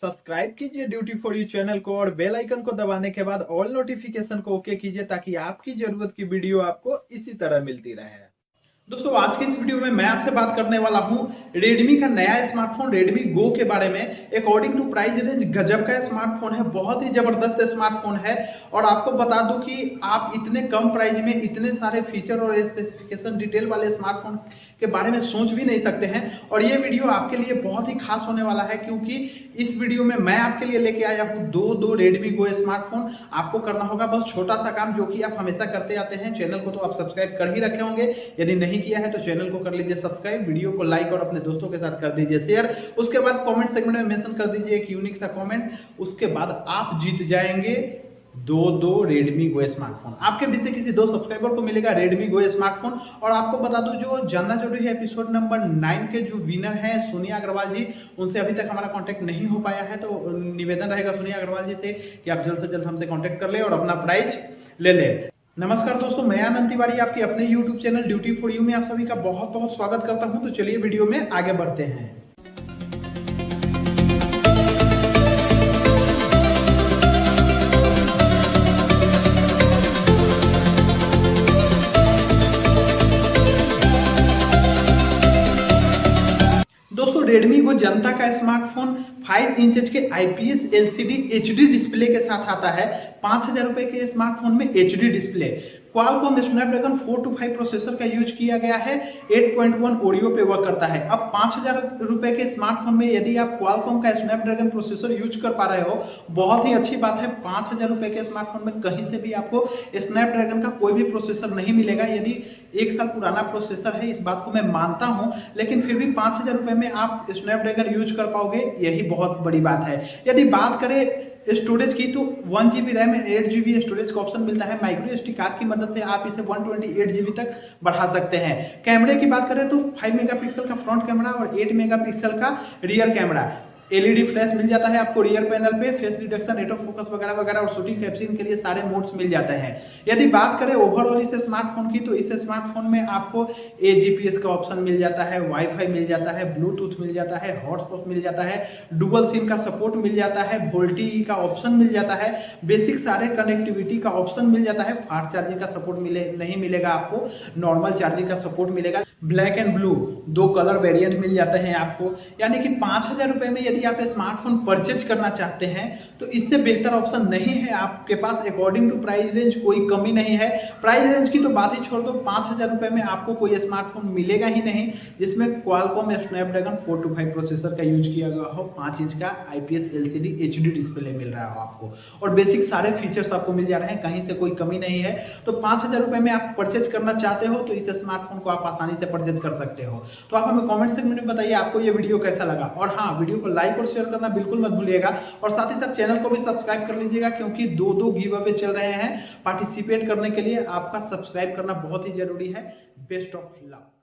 Subscribe कीजिए duty for you channel को और बेल आइकन को दबाने के बाद ऑल नोटिफिकेशन को ओके कीजिए ताकि आपकी जरूरत की वीडियो आपको इसी तरह मिलती रहे। दोस्तों आज की इस वीडियो में मैं आपसे बात करने वाला हूं Redmi का नया स्मार्टफोन Redmi Go के बारे में। अकॉर्डिंग टू प्राइस रेंज गजब का स्मार्टफोन है, बहुत ही जबरदस्त स्मार्टफोन है। और आपको बता दूं कि आप इतने कम प्राइस में इतने सारे फीचर और स्पेसिफिकेशन डिटेल वाले स्मार्टफोन के बारे में सोच भी नहीं सकते हैं। और ये वीडियो आपके लिए बहुत ही खास होने वाला है क्योंकि इस वीडियो में मैं आपके लिए लेके आया हूँ दो Redmi Go स्मार्टफोन। आपको करना होगा बस छोटा सा काम जो कि आप हमेशा करते आते हैं। चैनल को तो आप सब्सक्राइब कर ही रखे होंगे, यदि नहीं किया है तो चैनल को कर लीजिए सब्सक्राइब, वीडियो को लाइक और अपने दोस्तों के साथ कर दीजिए शेयर। उसके बाद कमेंट सेगमेंट में मेंशन कर दीजिए एक यूनिक सा कमेंट। उसके बाद आप जीत जाएंगे दो Redmi Go स्मार्टफोन। आपके बीच से किसी दो सब्सक्राइबर को मिलेगा Redmi Go स्मार्टफोन। और आपको बता दूं जो जानना जरूरी है, एपिसोड नंबर 9 के जो विनर हैं सोनिया अग्रवाल जी, उनसे अभी तक हमारा कांटेक्ट नहीं हो पाया है। तो निवेदन रहेगा सोनिया अग्रवाल जी से कि आप जल्द से जल्द हमसे कांटेक्ट कर ले और अपना प्राइज ले ले। नमस्कार दोस्तों, मैं आनंद तिवारी आपके अपने YouTube channel duty for you में आप सभी का बहुत बहुत स्वागत करता हूं। तो चलिए वीडियो में आगे बढ़ते हैं। दोस्तों Redmi Go जनता का स्मार्टफोन 5 इंच के IPS LCD HD डिस्प्ले के साथ आता है। 5,000 रुपए के स्मार्टफोन में HD display, Qualcomm Snapdragon 425 processor का यूज किया गया है, 8.1 ऑडियो पे वर्क करता है। अब 5,000 रुपए के स्मार्टफोन में यदि आप क्वालकॉम का स्नैपड्रैगन प्रोसेसर यूज कर पा रहे हो, बहुत ही अच्छी बात है। 5,000 रुपए के स्मार्टफोन में कहीं से भी आपको स्नैपड्रैगन का कोई भी प्रोसेसर नहीं मिलेगा। यदि 1 साल पुराना प्रोसेसर है, इस बात को मैं मानता हूं, लेकिन फिर भी 5,000 रुपए में आप स्नैपड्रैगन यूज कर पाओगे, यही बहुत बड़ी बात है। यदि बात करें स्टोरेज की तो 1GB रैम 8GB स्टोरेज का ऑप्शन मिलता है। माइक्रो SD कार्ड की मदद से आप इसे 128GB तक बढ़ा सकते हैं। कैमरे की बात करें तो 5 मेगापिक्सल का फ्रंट कैमरा और 8 मेगापिक्सल का रियर कैमरा, LED फ्लैश मिल जाता है आपको रियर पैनल पे, face detection, rate of focus वगैरह वगैरह, और शूटिंग कैप्चरिंग के लिए सारे मोड्स मिल जाते हैं। यदि बात करें ओवरऑल इस स्मार्टफोन की तो इस स्मार्टफोन में आपको AGPS का ऑप्शन मिल जाता है, वाईफाई मिल जाता है, ब्लूटूथ मिल जाता है, हॉटस्पॉट मिल जाता है, डुअल सिम का सपोर्ट मिल जाता है, वोल्टी का ऑप्शन मिल जाता है, बेसिक सारे कनेक्टिविटी का ऑप्शन मिल जाता है। फास्ट चार्जिंग का सपोर्ट नहीं मिलेगा आपको, नॉर्मल चार्जिंग का सपोर्ट मिलेगा। Black and blue 2 colour variant मिल जाते हैं आपको। यानी कि 5,000 रुपए में यदि आप स्मार्टफोन परचेज करना चाहते हैं तो इससे बेहतर ऑप्शन नहीं है आपके पास। अकॉर्डिंग टू प्राइस रेंज कोई कमी नहीं है। प्राइस रेंज की तो बात ही छोड़ दो, 5,000 रुपए में आपको कोई स्मार्टफोन मिलेगा ही नहीं जिसमें क्वालकॉम स्नैपड्रैगन 425 प्रोसेसर का यूज किया गया हो, 5 इंच का IPS LCD HD डिस्प्ले मिल रहा हो आपको, और बेसिक सारे फीचर्स आपको मिल जा रहे हैं, कहीं से कोई कमी नहीं है। तो 5,000 रुपए में आप परचेज करना चाहते हो तो इस स्मार्टफोन को आप आसानी से परचेज कर सकते हो। तो आप हमें कमेंट सेक्शन में बताइए आपको ये वीडियो कैसा लगा। और हाँ, वीडियो को लाइक और शेयर करना बिल्कुल मत भूलिएगा, और साथ ही साथ चैनल को भी सब्सक्राइब कर लीजिएगा क्योंकि दो गिव अवे चल रहे हैं। पार्टिसिपेट करने के लिए आपका सब्सक्राइब करना बहुत ही जरूरी है। Best of luck.